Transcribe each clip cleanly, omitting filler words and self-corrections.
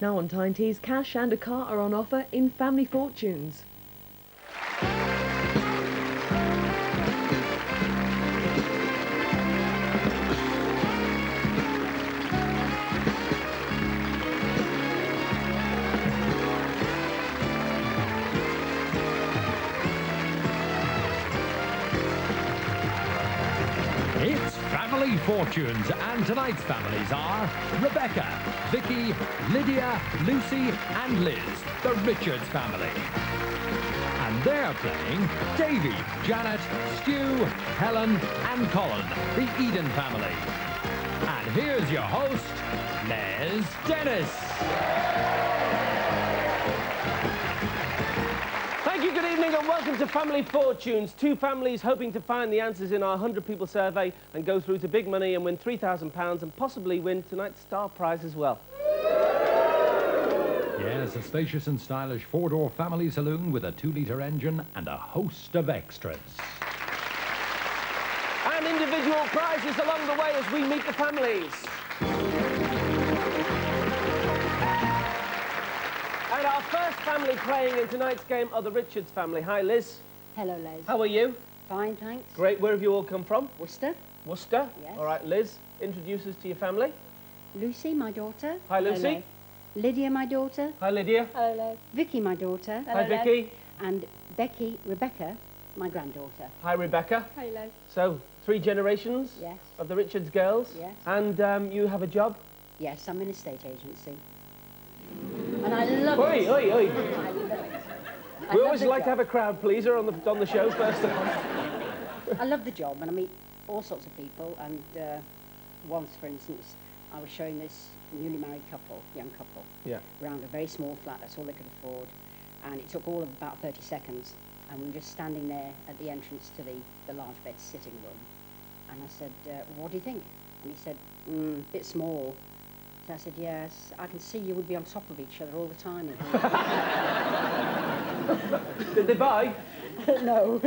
Now on Tyne Tees, cash and a car are on offer in Family Fortunes. It's Family Fortunes, and tonight's families are Rebecca, Vicky, Lydia, Lucy and Liz, the Richards family. And they're playing Davy, Janet, Stu, Helen and Colin, the Edon family. And here's your host, Les Dennis. Thank you, good evening and welcome to Family Fortunes. Two families hoping to find the answers in our 100 people survey and go through to big money and win £3,000 and possibly win tonight's star prize as well. Yes, a spacious and stylish four-door family saloon with a 2-litre engine and a host of extras. And individual prizes along the way as we meet the families. And our first family playing in tonight's game are the Richards family. Hi, Liz. Hello, Les. How are you? Fine, thanks. Great. Where have you all come from? Worcester. Worcester? Yes. All right, Liz, introduce us to your family. Lucy, my daughter. Hi, Lucy. Hello, Les. Lydia, my daughter. Hi, Lydia. Hello, Les. Vicky, my daughter. Hi, Vicky. And Rebecca, my granddaughter. Hi, Rebecca. Hi, Les. So, 3 generations Yes. of the Richards girls. Yes. And you have a job? Yes, I'm in a estate agency. And I love Oi, it. oi, oi. I love it. I We love always the like to job. have a crowd pleaser on the show first of all. I love the job, and I meet all sorts of people. And once, for instance, I was showing this newly married couple, young couple, Yeah. around a very small flat. That's all they could afford, and it took all of about 30 seconds. And we were just standing there at the entrance to the large bed sitting room, and I said, "What do you think?" And he said, "Bit small." So I said, "Yes, I can see you would be on top of each other all the time." Did they buy? No.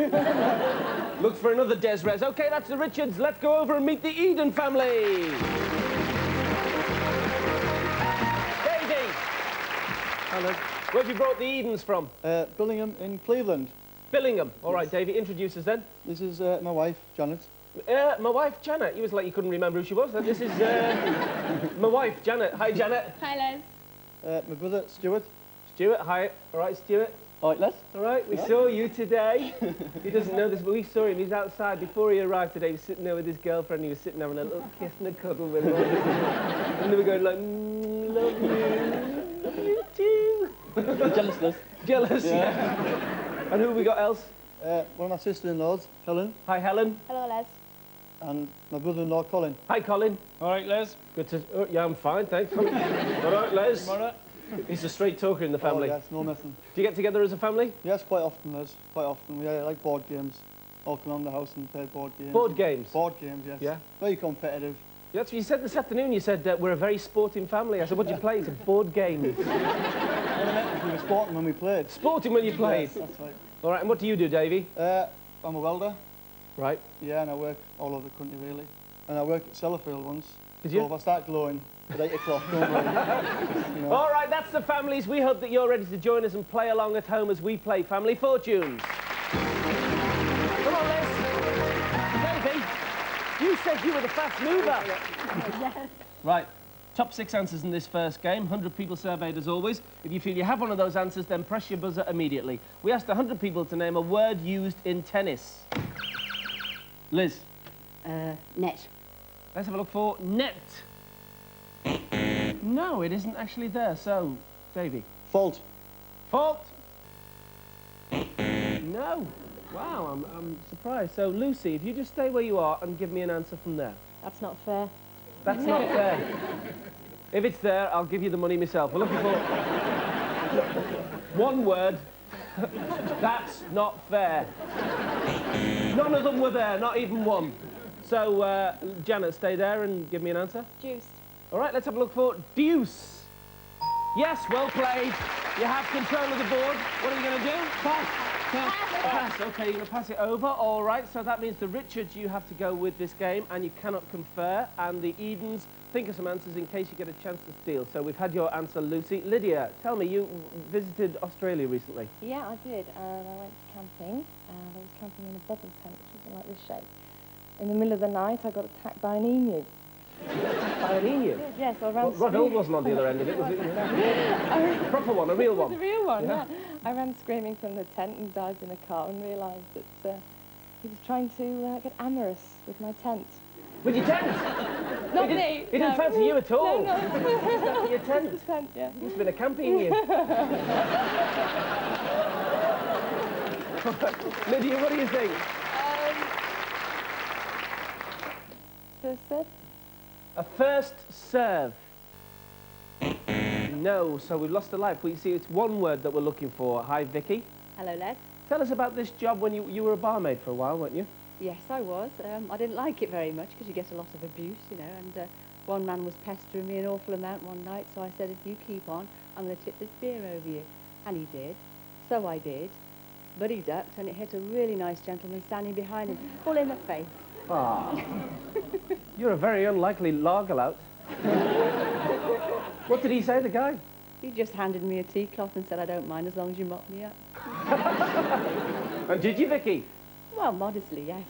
Look for another Desres. Okay, that's the Richards. Let's go over and meet the Edon family. Davey. Hello. Where have you brought the Edons from? Billingham in Cleveland. Billingham. All right, Davey, introduce us then. This is my wife, Janet. My wife, Janet. You was like you couldn't remember who she was. This is my wife, Janet. Hi, Janet. Hi, Les. My brother, Stuart. Stuart, hi. All right, Stuart. All right, Les. All right, we saw you today. He doesn't know this, but we saw him. He's outside. Before he arrived today, he was sitting there with his girlfriend. He was sitting having a little kiss and a cuddle with her. And they were going like, love you. Love you too. Jealous, Les. Jealous, yeah. And who have we got else? One of my sister-in-laws, Helen, Hi, Helen. Hello, Les. and my brother-in-law, Colin. Hi, Colin. All right, Les. Good to... Oh, yeah, I'm fine, thanks. All right, Les. All right. He's a straight talker in the family. Oh, yes, no messing. Do you get together as a family? Yes, quite often, Les. Quite often. We like board games. All come around the house and play board games. Board games? Board games, yes. Yeah. Very competitive. That's what you said this afternoon. You said we're a very sporting family. I said, what do you play? It's a board game. We were sporting when we played. Sporting when you played. Yes, that's right. All right, and what do you do, Davey? I'm a welder. Right. Yeah, and I work all over the country, really. And I worked at Sellafield once. Did you? So if I start glowing at 8 o'clock, don't worry. You know. All right, that's the families. We hope that you're ready to join us and play along at home as we play Family Fortunes. Come on, Liz. Davey, you said you were the fast mover. Right, top 6 answers in this first game. 100 people surveyed as always. If you feel you have one of those answers, then press your buzzer immediately. We asked 100 people to name a word used in tennis. Liz. Net. Let's have a look for net. No, it isn't actually there. So, Davey. Fault. Fault. No. Wow, I'm surprised. So, Lucy, if you just stay where you are and give me an answer from there. That's not fair. That's not fair. If it's there, I'll give you the money myself. We're looking for one word. That's not fair. None of them were there, not even one. So, Janet, stay there and give me an answer. Juiced. All right, let's have a look for deuce. Yes, well played. You have control of the board. What are you going to do? Pass. Pass. Okay, you're going to pass it over. All right, so that means the Richards, you have to go with this game, and you cannot confer. And the Edons, think of some answers in case you get a chance to steal. So we've had your answer, Lucy. Lydia, tell me, you visited Australia recently. Yeah, I did. And I went camping. I was camping in a bubble tent, which is like this shape. In the middle of the night, I got attacked by an emu. By an emu? Yes, I ran Rod Hill wasn't on the other end of it, was it? Proper one, a real It was one. a real one, yeah. I ran screaming from the tent and dived in a car and realised that he was trying to get amorous with my tent. With your tent? Not He me. didn't no. fancy you at all. No, no. Your tent. The tent, yeah. Must have been a camping emu. Lydia, what do you think? First serve? A first serve. No, so we've lost a life. We see it's one word that we're looking for. Hi, Vicky. Hello, Les. Tell us about this job when you were a barmaid for a while, weren't you? Yes, I was. I didn't like it very much because you get a lot of abuse, you know, and one man was pestering me an awful amount one night, so I said, if you keep on, I'm going to tip this beer over you. And he did. So I did. But he ducked, and it hit a really nice gentleman standing behind him, full in the face. Ah. You're a very unlikely lagerlout. What did he say, the guy? He just handed me a tea cloth and said, I don't mind as long as you mop me up. And did you, Vicky? Well, modestly, yes.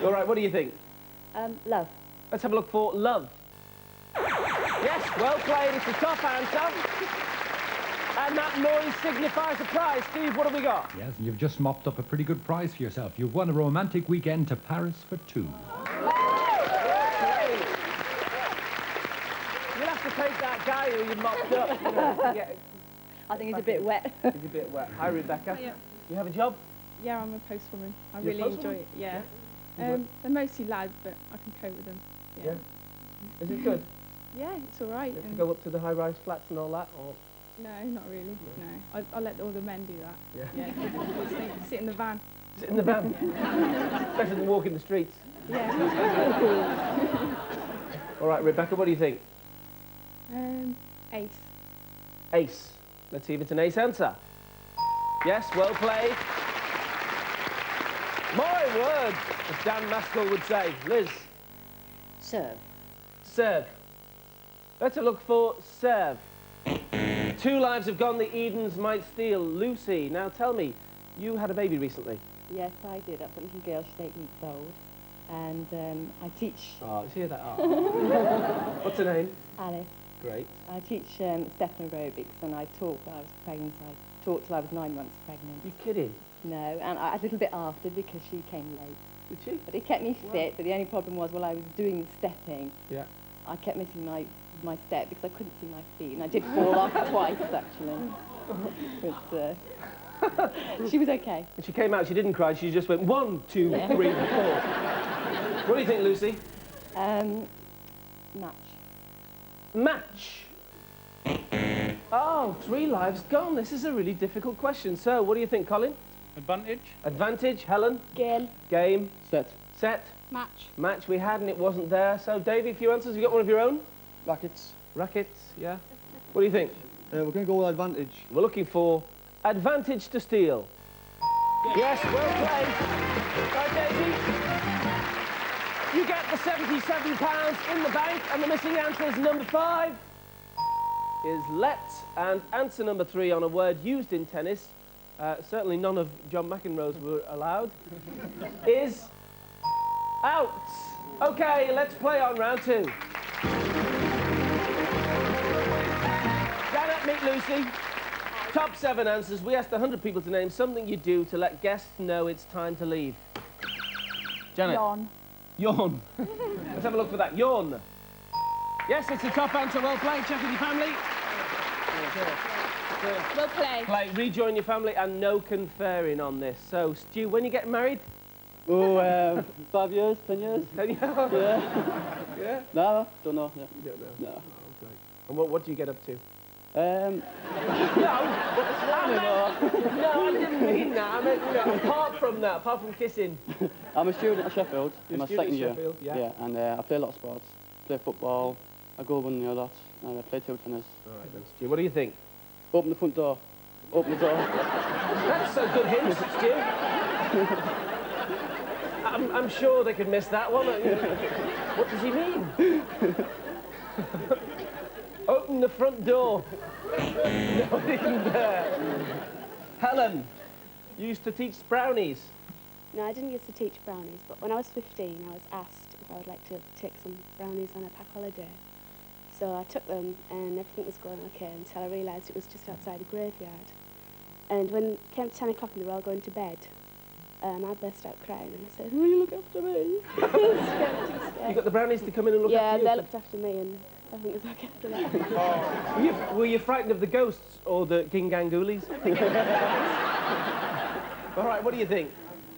All right, what do you think? Love. Let's have a look for love. Yes, well played. It's the top answer. And that noise signifies a prize. Steve, what have we got? Yes, and you've just mopped up a pretty good prize for yourself. You've won a romantic weekend to Paris for two. You'll have to take that guy who you mopped up. You know, to get I think it's a bit wet. It's a bit wet. Hi, Rebecca. Hiya. You have a job? Yeah, I'm a postwoman. I You're a really postwoman? enjoy it. Yeah. Yeah. They're mostly lads, but I can cope with them. Yeah. Is it good? Yeah, it's all right. You have to go up to the high-rise flats and all that? Or... No, not really. No, I'll let all the men do that. Yeah. Yeah. Sit in the van. Sit in the van. Better than walk in the streets. Yeah. All right, Rebecca, what do you think? Ace. Ace. Let's see if it's an ace answer. Yes, well played. My word, as Dan Maskell would say. Liz. Serve. Serve. Let's have a look for serve. 2 lives have gone, the Edons might steal. Lucy, now tell me, you had a baby recently. Yes, I did. I've got a little girl, she's 8 weeks old. And I teach Oh, you hear that? Oh. What's her name? Alice. Great. I teach step aerobics, and I taught when I was pregnant. I taught till I was 9 months pregnant. You kidding? No, and a little bit after because she came late. Did she? But it kept me fit, but the only problem was while I was doing the stepping, Yeah. I kept missing my step because I couldn't see my feet, and I did fall off twice, actually. But she was okay. When she came out, she didn't cry, she just went 1, 2, 3, 4. What do you think, Lucy? Match. Match. Oh, 3 lives gone. This is a really difficult question. So, what do you think, Colin? Advantage. Advantage. Helen? Game. Game. Set. Set. Match. Match we had and it wasn't there. So, Davey, a few answers. You got one of your own? Rackets. Rackets, yeah. What do you think? We're going to go with advantage. We're looking for advantage to steal. Yes, well played. Right, Davey. You get the £77 in the bank, and the missing answer is number 5. Is let, and answer number 3 on a word used in tennis, certainly none of John McEnroe's were allowed, is out. Okay, let's play on round 2. Janet, meet Lucy. Top 7 answers. We asked 100 people to name something you do to let guests know it's time to leave. Janet. Yawn. Yawn. Let's have a look for that. Yawn. Yes, it's a top answer. Well played. Check with your family. We'll play. Play. Rejoin your family and no conferring on this. So, Stu, when you get married? Oh, 5 years, 10 years. 10 years? Yeah. Yeah? No, don't know. Yeah. You don't know? No. Oh, great. And what do you get up to? Um, No, I didn't mean that. I meant, you know, apart from kissing. I'm a student at Sheffield in my You're a student second at year. Sheffield, yeah. And I play a lot of sports. Play football. I go running a lot, and I play table tennis. All right then, Stu. What do you think? Open the front door. Open the door. That's a good hint, Stu. I'm sure they could miss that one. What does he mean? Open the front door. No, isn't there? Helen, you used to teach brownies. No, I didn't used to teach brownies, but when I was 15, I was asked if I would like to take some brownies on a pack holiday. So I took them, and everything was going okay until I realised it was just outside a graveyard. And when it came to 10 o'clock and they were all going to bed, I burst out crying and I said, "Will you look after me?" You got the brownies to come in and look yeah, after you? they looked after me, and everything was okay after that. Were you frightened of the ghosts or the Gingangoolies? All right, what do you think?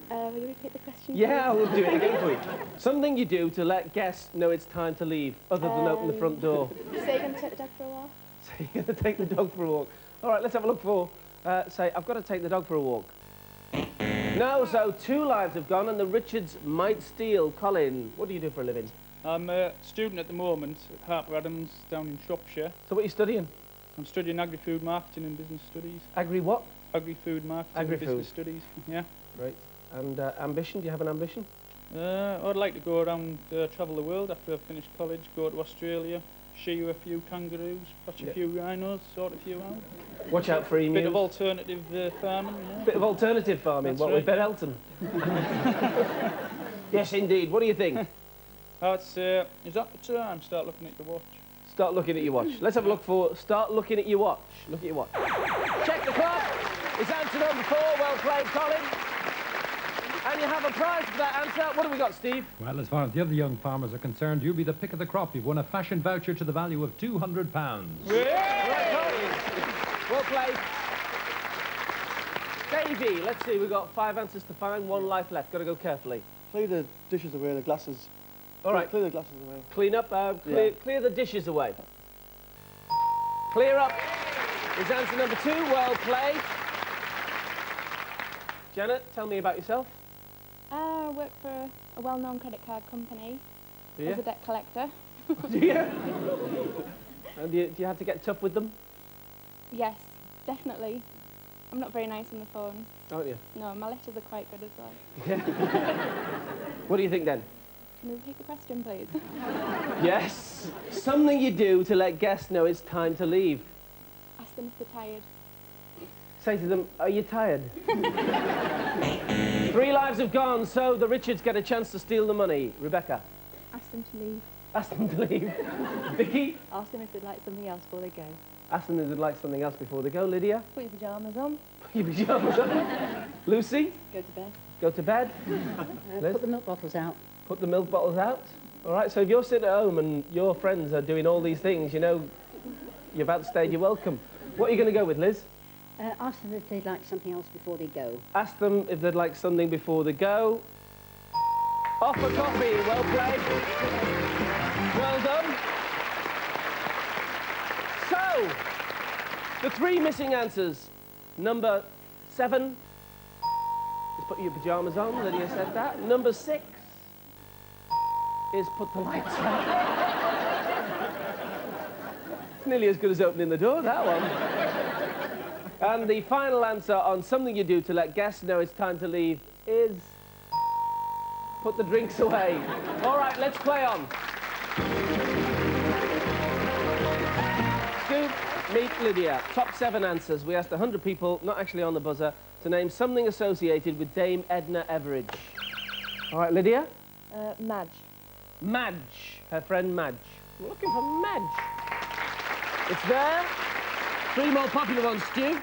Will you repeat the question? Yeah, please? we'll do it again for you. Something you do to let guests know it's time to leave, other than open the front door. So you're going to take the dog for a walk? So you're going to take the dog for a walk. All right, let's have a look for, say, I've got to take the dog for a walk. No, so 2 lives have gone and the Richards might steal. Colin, what do you do for a living? I'm a student at the moment at Harper Adams down in Shropshire. So what are you studying? I'm studying agri-food marketing and business studies. Agri what? Agri-food marketing Agri-food. and business studies, yeah. Right. And ambition, do you have an ambition? I'd like to go around, travel the world after I've finished college, go to Australia, shoe a few kangaroos, patch a few rhinos, sort a few out. Watch out for emus. Bit of alternative farming, you know. Bit of alternative farming, That's what, right. with Ben Elton? Yes, indeed. What do you think? Is that the time? Start looking at your watch. Start looking at your watch. Let's have a look for start looking at your watch. Look at your watch. Check the clock. It's answer number 4. Well played, Colin. And you have a prize for that answer. What have we got, Steve? Well, as far as the other young farmers are concerned, you'll be the pick of the crop. You've won a fashion voucher to the value of £200. Right, Colin. Well played. Davey, let's see. We've got 5 answers to find, 1 life left. Got to go carefully. Clear the dishes away, the glasses. All right. Clear the glasses away. Clean up, clear the dishes away. Clear up is answer number 2. Well played. Janet, tell me about yourself. I work for a well-known credit card company Do you? as a debt collector. Do you? And do you have to get tough with them? Yes, definitely. I'm not very nice on the phone. Aren't you? No, my letters are quite good as well. What do you think then? Can you repeat the question, please? Yes. Something you do to let guests know it's time to leave. Ask them if they're tired. Say to them, are you tired? 3 lives have gone, so the Richards get a chance to steal the money. Rebecca? Ask them to leave. Ask them to leave. Vicky? Ask them if they'd like something else before they go. Ask them if they'd like something else before they go. Lydia? Put your pyjamas on. Put your pyjamas on. Lucy? Go to bed. Go to bed. Liz? Put the milk bottles out. Put the milk bottles out. All right, so if you're sitting at home and your friends are doing all these things, you know, you've outstayed your welcome. What are you going to go with, Liz? Ask them if they'd like something else before they go. Ask them if they'd like something before they go. Off for coffee. Well played. Well done. So, the 3 missing answers. Number 7 is put your pyjamas on. Lydia said that. Number 6 is put the lights out. It's nearly as good as opening the door, that one. And the final answer on something you do to let guests know it's time to leave is put the drinks away. All right, let's play on. Stu, meet Lydia. Top 7 answers. We asked 100 people, not actually on the buzzer, to name something associated with Dame Edna Everage. All right, Lydia? Madge. Madge. Her friend Madge. We're looking for Madge. It's there. 3 more popular ones, Stu.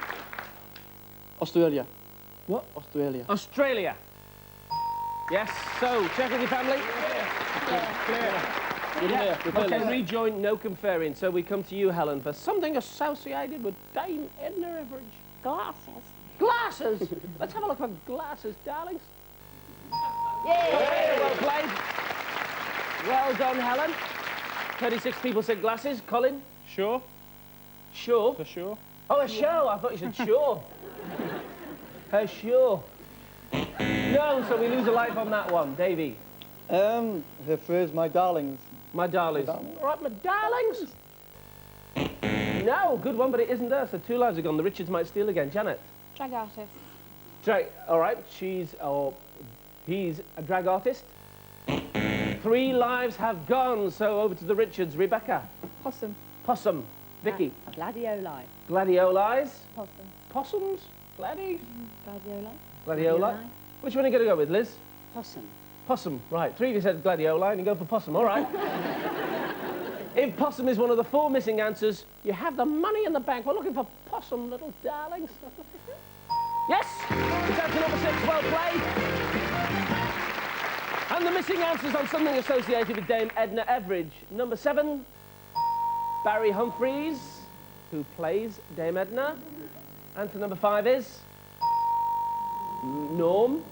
Australia. What? Australia. Australia. Yes, so, check with your family. Yeah. Okay, rejoin, no conferring. So we come to you, Helen, for something associated with Dame Edna Everage. Glasses. Glasses! Let's have a look at glasses, darlings. Yay! Well played. Well done, Helen. 36 people said glasses. Colin? Sure? Sure? For sure? Oh, a show. I thought you said sure. Her sure. No, so we lose a life on that one. Davey? Her phrase, my darlings. My darlings. My darlings. All right, my darlings. No, good one, but it isn't there, so 2 lives are gone. The Richards might steal again. Janet? Drag artist. All right, he's a drag artist. 3 lives have gone, so over to the Richards. Rebecca? Possum. Possum. Vicky? Gladioli. Gladiolis? Possum. Possums? Gladi? Gladioli. Gladioli? Which one are you going to go with, Liz? Possum. Possum. Right, 3 of you said gladioli and you go for possum. All right. If possum is one of the 4 missing answers, you have the money in the bank. We're looking for possum, little darlings. Yes! It's answer number 6. Well played. And the missing answers on something associated with Dame Edna Everage. Number 7, Barry Humphries, who plays Dame Edna. Answer number 5 is Norm.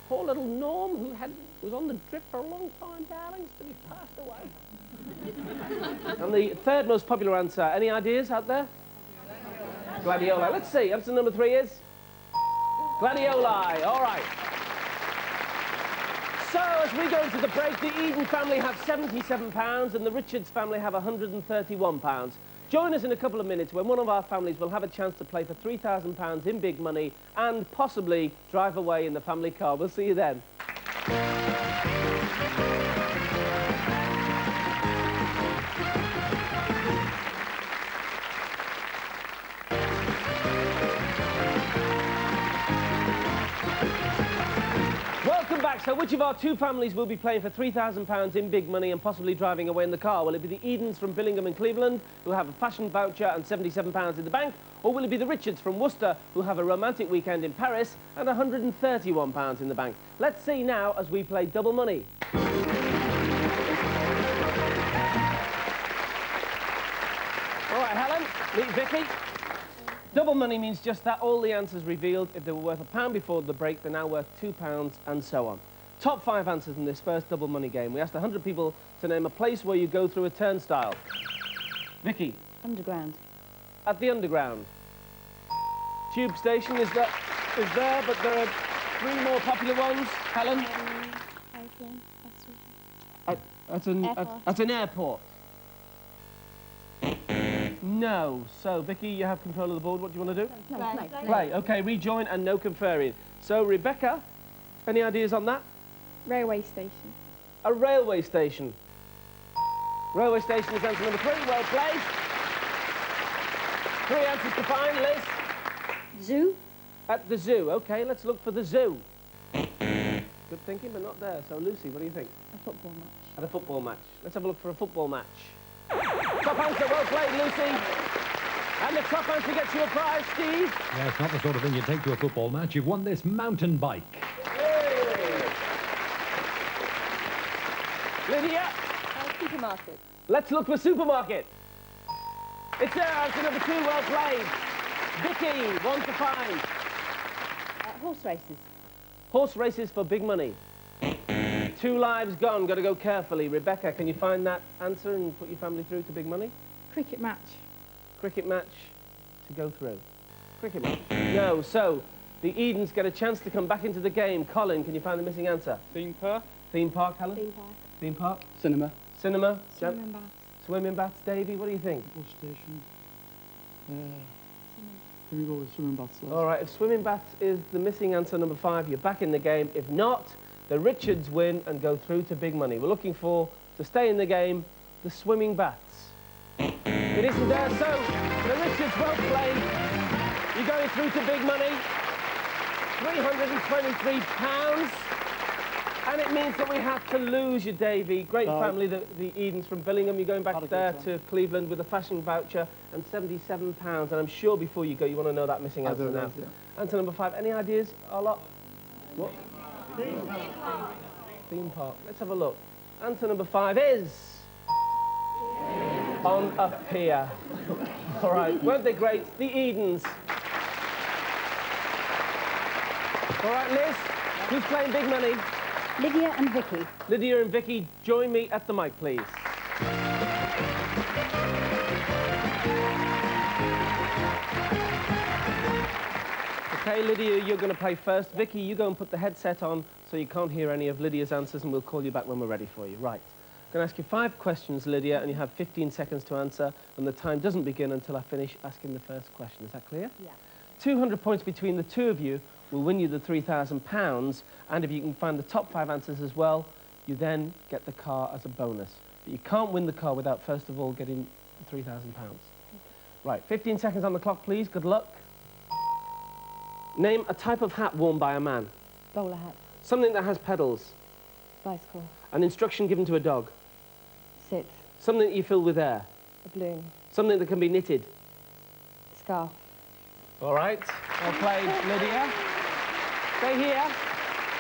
Poor little Norm, who was on the drip for a long time, darlings, till he passed away. And the 3rd most popular answer, any ideas out there? Gladioli. Let's see, answer number 3 is Gladioli. All right. So, as we go into the break, the Edon family have £77 and the Richards family have £131. Join us in a couple of minutes when one of our families will have a chance to play for £3,000 in big money and possibly drive away in the family car. We'll see you then. Welcome back. So which of our 2 families will be playing for £3,000 in big money and possibly driving away in the car? Will it be the Edons from Billingham and Cleveland, who have a fashion voucher and £77 in the bank? Or will it be the Richards from Worcester, who have a romantic weekend in Paris and £131 in the bank? Let's see now as we play double money. All right, Helen, meet Vicky. Double money means just that. All the answers revealed. If they were worth £1 before the break, they're now worth £2 and so on. Top 5 answers in this first double money game. We asked 100 people to name a place where you go through a turnstile. Vicky? Underground. At the Underground. Tube station is there, but there are 3 more popular ones. Helen? That's an airport. No. So, Vicky, you have control of the board. What do you want to do? Play. OK, rejoin and no conferring. So, Rebecca, any ideas on that? Railway station. A railway station. Railway station is answer number 3. Well played. 3 answers to find. Liz? Zoo. At the zoo. OK, let's look for the zoo. Good thinking, but not there. So, Lucy, what do you think? A football match. At a football match. Let's have a look for a football match. Top answer, well played, Lucy. And the top answer gets you a prize, Steve. Yeah, it's not the sort of thing you take to a football match. You've won this mountain bike. Yay. Lydia? Supermarket. Let's look for supermarket. It's there, answer number 2, well played. Vicky, 1 to find. Horse races. Horse races for big money. 2 lives gone, got to go carefully. Rebecca, can you find that answer and put your family through to big money? Cricket match. Cricket match to go through. Cricket match. No, so the Edons get a chance to come back into the game. Colin, can you find the missing answer? Theme park. Theme park, Helen? Theme park. Theme park? Cinema. Cinema? Swimming bath. Swimming baths, Davy, what do you think? Bus station. Can we go with swimming baths? All right, if swimming baths is the missing answer, number 5, you're back in the game. If not, the Richards win and go through to big money. We're looking for, to stay in the game, the swimming baths. It isn't there, so the Richards, well played. You're going through to big money. £323. And it means that we have to lose you, Davy. Great family, the Edons from Billingham. You're going back there to Cleveland with a fashion voucher and £77. And I'm sure before you go, you want to know that missing answer now. Answer number 5. Any ideas? A lot? What? Theme park. Let's have a look. Answer number 5 is on a pier. All right, weren't they great? The Edons. All right, Liz, who's playing big money? Lydia and Vicky. Lydia and Vicky, join me at the mic, please. Okay, Lydia, you're going to play first. Vicky, you go and put the headset on so you can't hear any of Lydia's answers, and we'll call you back when we're ready for you. Right. going to ask you 5 questions, Lydia, and you have 15 seconds to answer, and the time doesn't begin until I finish asking the first question. Is that clear? Yeah. 200 points between the two of you will win you the £3,000, and if you can find the top 5 answers as well, you then get the car as a bonus. But you can't win the car without, first of all, getting the £3,000. Right, 15 seconds on the clock, please. Good luck. Name a type of hat worn by a man. Bowler hat. Something that has pedals. Bicycle. An instruction given to a dog. Sit. Something that you fill with air. A balloon. Something that can be knitted. Scarf. All right, well played, Lydia. Stay here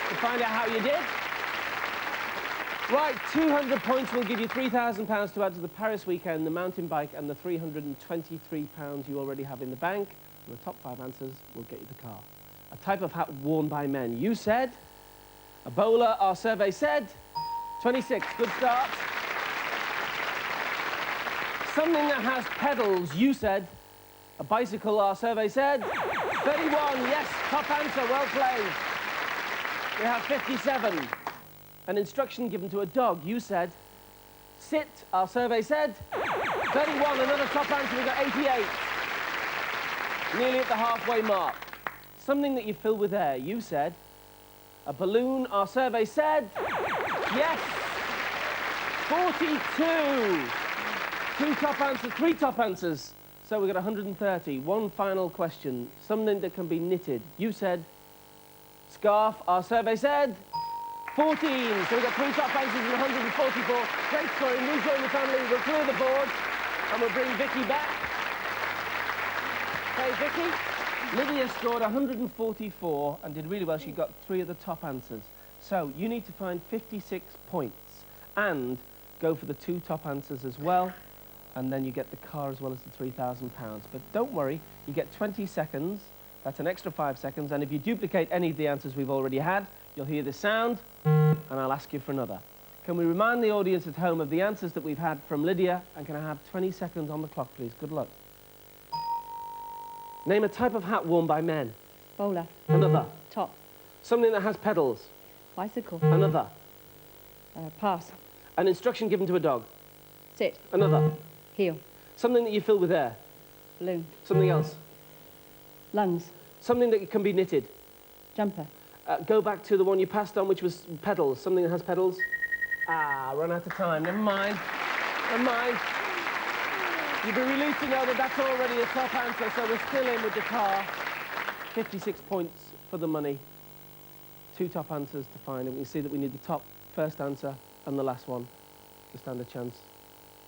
to find out how you did. Right, 200 points will give you £3,000 to add to the Paris weekend, the mountain bike, and the £323 you already have in the bank. And the top 5 answers will get you the car. A type of hat worn by men. You said a bowler. Our survey said 26. Good start. Something that has pedals. You said a bicycle. Our survey said 31. Yes, top answer. Well played. We have 57. An instruction given to a dog. You said sit. Our survey said 31. Another top answer. We've got 88. Nearly at the halfway mark. Something that you fill with air. You said a balloon. Our survey said yes. 42. 2 top answers, 3 top answers. So we've got 130. One final question. Something that can be knitted. You said scarf. Our survey said 14. So we've got 3 top answers and 144. Great scoring. Rejoin the family. We'll clear the board and we'll bring Vicky back. Okay, Vicky. Lydia scored 144 and did really well. She got 3 of the top answers. So you need to find 56 points and go for the 2 top answers as well. And then you get the car as well as the £3,000. But don't worry, you get 20 seconds. That's an extra 5 seconds. And if you duplicate any of the answers we've already had, you'll hear the sound, and I'll ask you for another. Can we remind the audience at home of the answers that we've had from Lydia? And can I have 20 seconds on the clock, please? Good luck. Name a type of hat worn by men. Bowler. Another. Top. Something that has pedals. Bicycle. Another. Pass. An instruction given to a dog. Sit. Another. Heel. Something that you fill with air. Balloon. Something else. Lungs. Something that can be knitted. Jumper. Go back to the one you passed on, which was pedals. Something that has pedals. Ah, run out of time. Never mind. Never mind. You'd be relieved to know that that's already a top answer, so we're still in with the car. 56 points for the money. 2 top answers to find, and we can see that we need the top first answer and the last one to stand a chance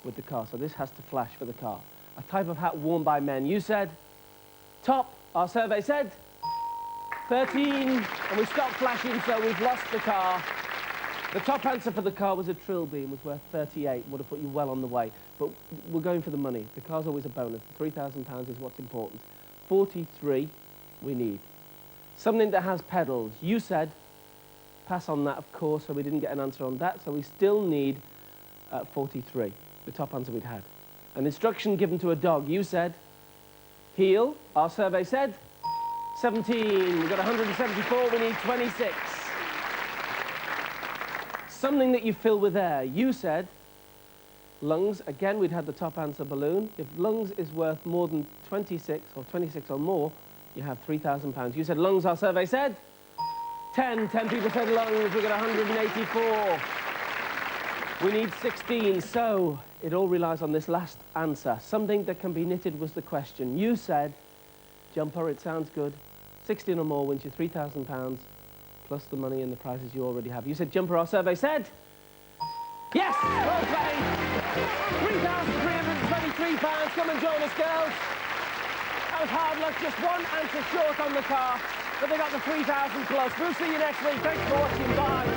with the car. So this has to flash for the car. A type of hat worn by men. You said top. Our survey said 13, and we stopped flashing, so we've lost the car. The top answer for the car was a trill beam, was worth 38, would have put you well on the way. But we're going for the money. The car's always a bonus. The £3,000 is what's important. 43 we need. Something that has pedals. You said pass on that, of course, so we didn't get an answer on that. So we still need 43, the top answer we'd had. An instruction given to a dog. You said heel. Our survey said 17. We've got 174. We need 26. Something that you fill with air. You said lungs. Again, we'd had the top answer, balloon. If lungs is worth more than 26 or more, you have £3,000. You said lungs. Our survey said 10. 10 people said lungs. We've got 184. We need 16. So it all relies on this last answer. Something that can be knitted was the question. You said jumper. It sounds good. 16 or more wins you £3,000. Plus the money and the prizes you already have. You said jumper. Our survey said yes. Well played. £3,323. Come and join us, girls. That was hard luck. Just one answer short on the car, but they got the 3,000 plus. We'll see you next week. Thanks for watching. Bye.